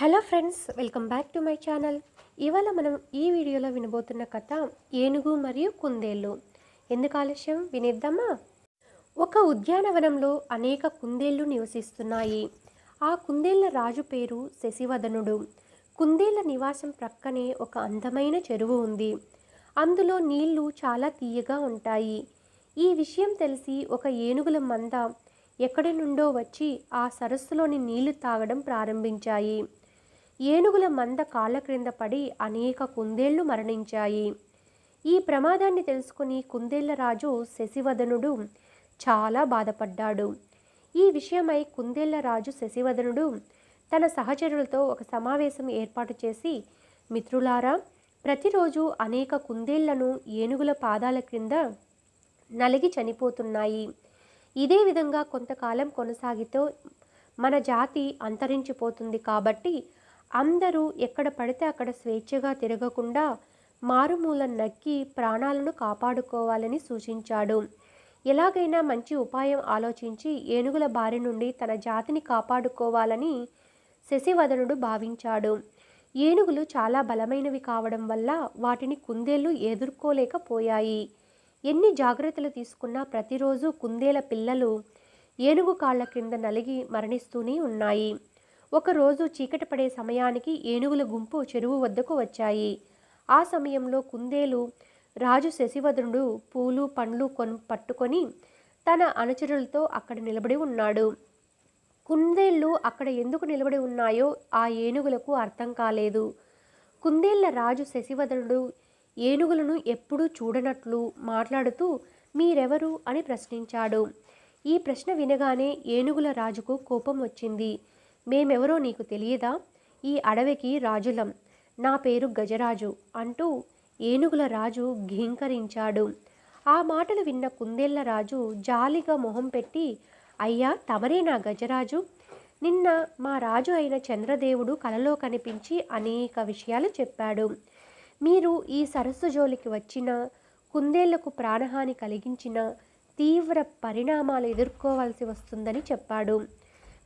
Hello friends, welcome back to my channel. ఇవాళ మనం ఈ వీడియోలో వినబోతున్న కథ ఏనుగు మరియు కుందేళ్ళు. ఎందుకు ఆలస్యం, వినేద్దామా? ఒక ఉద్యానవనంలో అనేక కుందేళ్ళు నివసిస్తున్నాయి. ఆ కుందేళ్ల రాజు పేరు శశివదనుడు. కుందేళ్ల నివాసం ప్రక్కనే ఒక అందమైన చెరువు ఉంది. అందులో నీళ్లు చాలా తీయగా ఉంటాయి. ఈ విషయం తెలిసి ఒక ఏనుగుల మంద ఎక్కడి నుండో వచ్చి ఆ సరస్సులోని నీళ్లు తాగడం ప్రారంభించాయి. ఏనుగుల మంద కాళ్ళ క్రింద పడి అనేక కుందేళ్లు మరణించాయి. ఈ ప్రమాదాన్ని తెలుసుకుని కుందేళ్ల రాజు శశివదనుడు చాలా బాధపడ్డాడు. ఈ విషయమై కుందేళ్ల రాజు శశివదనుడు తన సహచరులతో ఒక సమావేశం ఏర్పాటు చేసి, మిత్రులారా, ప్రతిరోజు అనేక కుందేళ్లను ఏనుగుల పాదాల క్రింద నలిగి చనిపోతున్నాయి. ఇదే విధంగా కొంతకాలం కొనసాగితే మన జాతి అంతరించిపోతుంది. కాబట్టి అందరూ ఎక్కడ పడితే అక్కడ స్వేచ్ఛగా తిరగకుండా మారుమూల నక్కి ప్రాణాలను కాపాడుకోవాలని సూచించాడు. ఎలాగైనా మంచి ఉపాయం ఆలోచించి ఏనుగుల బారి నుండి తన జాతిని కాపాడుకోవాలని శశివదనుడు భావించాడు. ఏనుగులు చాలా బలమైనవి కావడం వల్ల వాటిని కుందేళ్లు ఎదుర్కోలేకపోయాయి. ఎన్ని జాగ్రత్తలు తీసుకున్నా ప్రతిరోజు కుందేల పిల్లలు ఏనుగు కాళ్ల క్రింద నలిగి మరణిస్తూనే ఉన్నాయి. ఒకరోజు చీకటి పడే సమయానికి ఏనుగుల గుంపు చెరువు వద్దకు వచ్చాయి. ఆ సమయంలో కుందేలు రాజు శశివదనుడు పూలు పండ్లు పట్టుకొని తన అనుచరులతో అక్కడ నిలబడి ఉన్నాడు. కుందేళ్లు అక్కడ ఎందుకు నిలబడి ఉన్నాయో ఆ ఏనుగులకు అర్థం కాలేదు. కుందేళ్ల రాజు శశివదనుడు ఏనుగులను ఎప్పుడూ చూడనట్లు మాట్లాడుతూ, మీరెవరు అని ప్రశ్నించాడు. ఈ ప్రశ్న వినగానే ఏనుగుల రాజుకు కోపం వచ్చింది. మేమెవరో నీకు తెలియదా? ఈ అడవికి రాజులం. నా పేరు గజరాజు అంటూ ఏనుగుల రాజు ఘీంకరించాడు. ఆ మాటలు విన్న కుందేళ్ల రాజు జాలిగా మొహం పెట్టి, అయ్యా, తమరే నా గజరాజు? నిన్న మా రాజు అయిన చంద్రదేవుడు కలలో కనిపించి అనేక విషయాలు చెప్పాడు. మీరు ఈ సరస్సు జోలికి వచ్చిన కుందేళ్లకు ప్రాణహాని కలిగించిన తీవ్ర పరిణామాలు ఎదుర్కోవాల్సి వస్తుందని చెప్పాడు.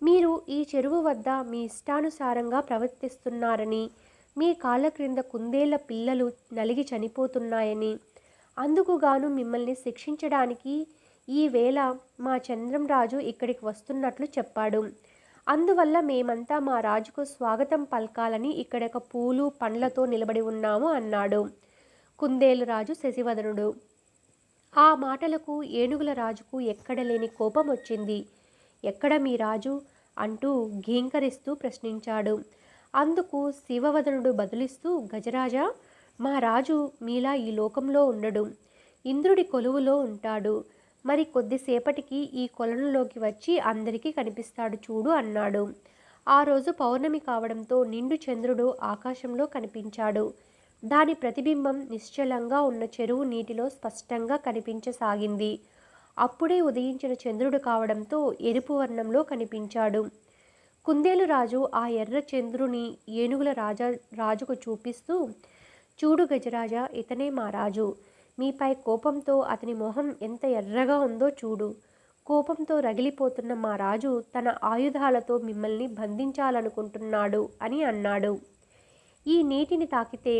మీరు ఈ చెరువు వద్ద మీ ఇష్టానుసారంగా ప్రవర్తిస్తున్నారని, మీ కాళ్ళ క్రింద కుందేళ్ల పిల్లలు నలిగి చనిపోతున్నాయని, అందుకుగాను మిమ్మల్ని శిక్షించడానికి ఈవేళ మా చంద్రంరాజు ఇక్కడికి వస్తున్నట్లు చెప్పాడు. అందువల్ల మేమంతా మా రాజుకు స్వాగతం పలకాలని ఇక్కడొక పూలు పండ్లతో నిలబడి ఉన్నాము అన్నాడు కుందేలు రాజు శశివదనుడు. ఆ మాటలకు ఏనుగుల రాజుకు ఎక్కడలేని కోపం వచ్చింది. ఎక్కడ మీ రాజు అంటూ ఘీంకరిస్తూ ప్రశ్నించాడు. అందుకు శివవదనుడు బదులిస్తూ, గజరాజా, మా రాజు మీలా ఈ లోకంలో ఉండడు. ఇంద్రుడి కొలువులో ఉంటాడు. మరి కొద్దిసేపటికి ఈ కొలనులోకి వచ్చి అందరికీ కనిపిస్తాడు చూడు అన్నాడు. ఆ రోజు పౌర్ణమి కావడంతో నిండు చంద్రుడు ఆకాశంలో కనిపించాడు. దాని ప్రతిబింబం నిశ్చలంగా ఉన్న చెరువు నీటిలో స్పష్టంగా కనిపించసాగింది. అప్పుడే ఉదయించిన చంద్రుడు కావడంతో ఎరుపు వర్ణంలో కనిపించాడు. కుందేలు రాజు ఆ ఎర్ర చంద్రుని ఏనుగుల రాజుకు చూపిస్తూ, చూడు గజరాజా, ఇతనే మా రాజు. మీపై కోపంతో అతని మొహం ఎంత ఎర్రగా ఉందో చూడు. కోపంతో రగిలిపోతున్న మా రాజు తన ఆయుధాలతో మిమ్మల్ని బంధించాలనుకుంటున్నాడు అని అన్నాడు. ఈ నీటిని తాకితే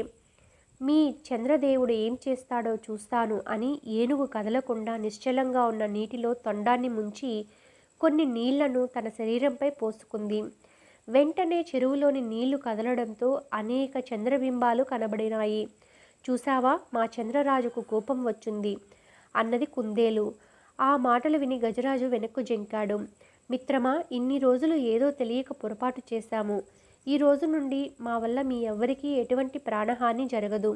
మీ చంద్రదేవుడు ఏం చేస్తాడో చూస్తాను అని ఏనుగు కదలకుండా నిశ్చలంగా ఉన్న నీటిలో తొండాన్ని ముంచి కొన్ని నీళ్లను తన శరీరంపై పోసుకుంది. వెంటనే చెరువులోని నీళ్లు కదలడంతో అనేక చంద్రబింబాలు కనబడినాయి. చూసావా, మా చంద్రరాజుకు కోపం వచ్చింది అన్నది కుందేలు. ఆ మాటలు విని గజరాజు వెనక్కు జంకాడు. మిత్రమా, ఇన్ని రోజులు ఏదో తెలియక పొరపాటు చేశాము. ఈ రోజు నుండి మా వల్ల మీ ఎవ్వరికీ ఎటువంటి ప్రాణహాని జరగదు.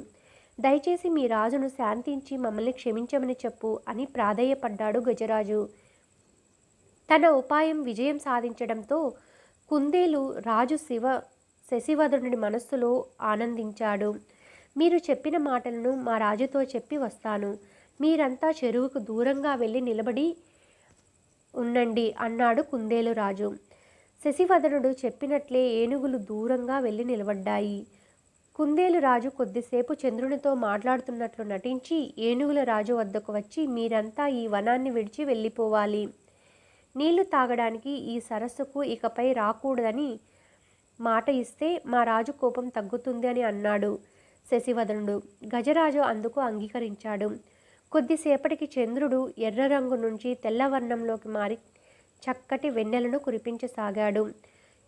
దయచేసి మీ రాజును శాంతించి మమ్మల్ని క్షమించమని చెప్పు అని ప్రాధేయపడ్డాడు గజరాజు. తన ఉపాయం విజయం సాధించడంతో కుందేలు రాజు శశివదనుడి మనస్సులో ఆనందించాడు. మీరు చెప్పిన మాటలను మా రాజుతో చెప్పి వస్తాను. మీరంతా చెరువుకు దూరంగా వెళ్ళి నిలబడి ఉండండి అన్నాడు కుందేలు రాజు. శశివదనుడు చెప్పినట్లే ఏనుగులు దూరంగా వెళ్ళి నిలబడ్డాయి. కుందేలు రాజు కొద్దిసేపు చంద్రునితో మాట్లాడుతున్నట్లు నటించి ఏనుగుల రాజు వద్దకు వచ్చి, మీరంతా ఈ వనాన్ని విడిచి వెళ్ళిపోవాలి. నీళ్లు తాగడానికి ఈ సరస్సుకు ఇకపై రాకూడదని మాట ఇస్తే మా రాజు కోపం తగ్గుతుంది అని అన్నాడు శశివదనుడు. గజరాజు అందుకు అంగీకరించాడు. కొద్దిసేపటికి చంద్రుడు ఎర్ర రంగు నుంచి తెల్లవర్ణంలోకి మారి చక్కటి వెన్నెలను కురిపించసాగాడు.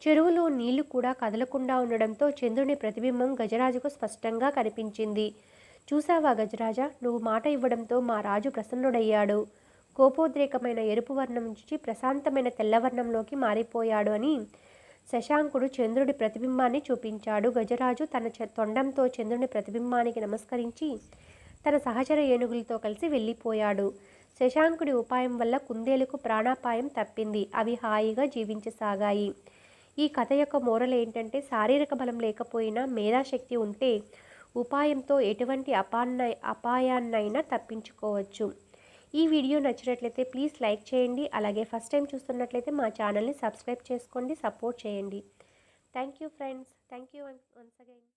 చెరువులో నీళ్లు కూడా కదలకుండా ఉండడంతో చంద్రుని ప్రతిబింబం గజరాజుకు స్పష్టంగా కనిపించింది. చూసావా గజరాజా, నువ్వు మాట ఇవ్వడంతో మా రాజు ప్రసన్నుడయ్యాడు. కోపోద్రేకమైన ఎరుపు వర్ణం నుంచి ప్రశాంతమైన తెల్లవర్ణంలోకి మారిపోయాడు అని శశాంకుడు చంద్రుడి ప్రతిబింబాన్ని చూపించాడు. గజరాజు తన తొండంతో చంద్రుని ప్రతిబింబానికి నమస్కరించి తన సహచర ఏనుగులతో కలిసి వెళ్ళిపోయాడు. శశాంకుడి ఉపాయం వల్ల కుందేలుకు ప్రాణాపాయం తప్పింది. అవి హాయిగా జీవించసాగాయి. ఈ కథ యొక్క మోరల్ ఏంటంటే, శారీరక బలం లేకపోయినా మేధాశక్తి ఉంటే ఉపాయంతో ఎటువంటి అపాయాన్నైనా తప్పించుకోవచ్చు. ఈ వీడియో నచ్చినట్లయితే ప్లీజ్ లైక్ చేయండి. అలాగే ఫస్ట్ టైం చూస్తున్నట్లయితే మా ఛానల్ని సబ్స్క్రైబ్ చేసుకోండి, సపోర్ట్ చేయండి. Thank you friends. Thank you once again.